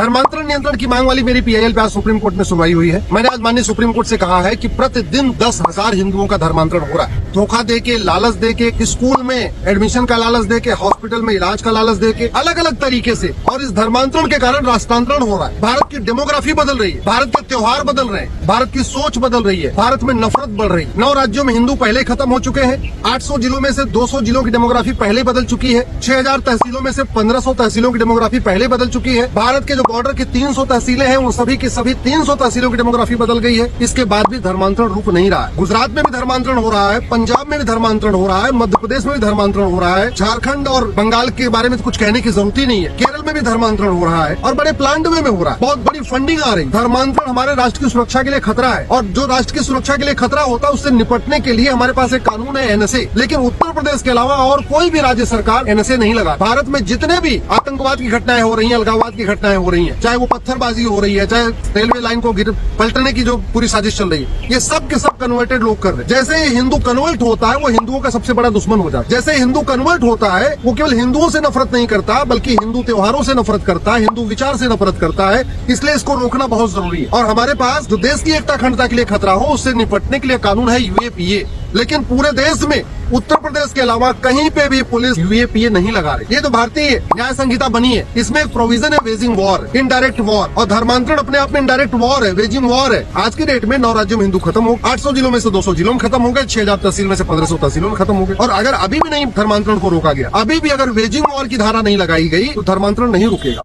धर्मांतरण नियंत्रण की मांग वाली मेरी पीआईएल पे आज सुप्रीम कोर्ट में सुनवाई हुई है। मैंने आज माननीय सुप्रीम कोर्ट से कहा है कि प्रतिदिन 10,000 हिंदुओं का धर्मांतरण हो रहा है। धोखा देके, लालच देके, स्कूल में एडमिशन का लालच देके, हॉस्पिटल में इलाज का लालच देके, अलग अलग तरीके से, और इस धर्मांतरण के कारण राष्ट्रांतरण हो रहा है। भारत की डेमोग्राफी बदल रही है, भारत के त्योहार बदल रहे हैं, भारत की सोच बदल रही है, भारत में नफरत बढ़ रही है। 9 राज्यों में हिंदू पहले खत्म हो चुके हैं। 800 जिलों में से 200 जिलों की डेमोग्राफी पहले बदल चुकी है। 6000 तहसीलों में से 1500 तहसीलों की डेमोग्राफी पहले बदल चुकी है। भारत के जो बॉर्डर की 300 तहसीलें हैं, उन सभी की सभी 300 तहसीलों की डेमोग्राफी बदल गई है। इसके बाद भी धर्मांतरण रुक नहीं रहा है। गुजरात में भी धर्मांतरण हो रहा है, पंजाब में भी धर्मांतरण हो रहा है, मध्य प्रदेश में भी धर्मांतरण हो रहा है, झारखंड और बंगाल के बारे में तो कुछ कहने की जरूरत ही नहीं है। केरल में भी धर्मांतरण हो रहा है और बड़े प्लान में हो रहा है। बहुत बड़ी फंडिंग आ रही। धर्मांतरण हमारे राष्ट्र की सुरक्षा के लिए खतरा है, और जो राष्ट्र की सुरक्षा के लिए खतरा होता है उससे निपटने के लिए हमारे पास एक कानून है, एनएसए। लेकिन उत्तर प्रदेश के अलावा और कोई भी राज्य सरकार एनएसए नहीं लगा। भारत में जितने भी आतंकवाद की घटनाएं हो रही हैं, अलगाववाद की घटनाएं हो रही हैं, चाहे वो पत्थरबाजी हो रही है, चाहे रेलवे लाइन को पलटने की जो पूरी साजिश चल रही है, ये सब के सब कन्वर्टेड लोग कर रहे हैं। जैसे हिंदू कन्वर्ट होता है, वो हिंदुओं का सबसे बड़ा दुश्मन हो जाता है। जैसे हिंदू कन्वर्ट होता है, वो केवल हिंदुओं से नफरत नहीं करता, बल्कि हिंदू त्योहारों से नफरत करता है, हिंदू विचार से नफरत करता है। इसलिए इसको रोकना बहुत जरूरी है। और हमारे पास जो देश की एकता अखंडता के लिए खतरा हो, उससे निपटने के लिए कानून है यूएपीए। लेकिन पूरे देश में उत्तर प्रदेश के अलावा कहीं पे भी पुलिस यूएपीए नहीं लगा रही। ये जो भारतीय न्याय संहिता बनी है, इसमें एक प्रोविजन है वेजिंग वॉर, इनडायरेक्ट वॉर, और धर्मांतरण अपने आप में इनडायरेक्ट वॉर है, वेजिंग वॉर है। आज की डेट में 9 राज्यों में हिंदू खत्म हो, 800 जिलों में से 200 जिलों में खत्म हो गए, 6000 तहसील में से 1500 तहसीलों में खत्म हो गए। और अगर अभी भी नहीं धर्मांतरण को रोका गया, अभी भी अगर वेजिंग वॉर की धारा नहीं लगाई गई, तो धर्मांतरण नहीं रुकेगा।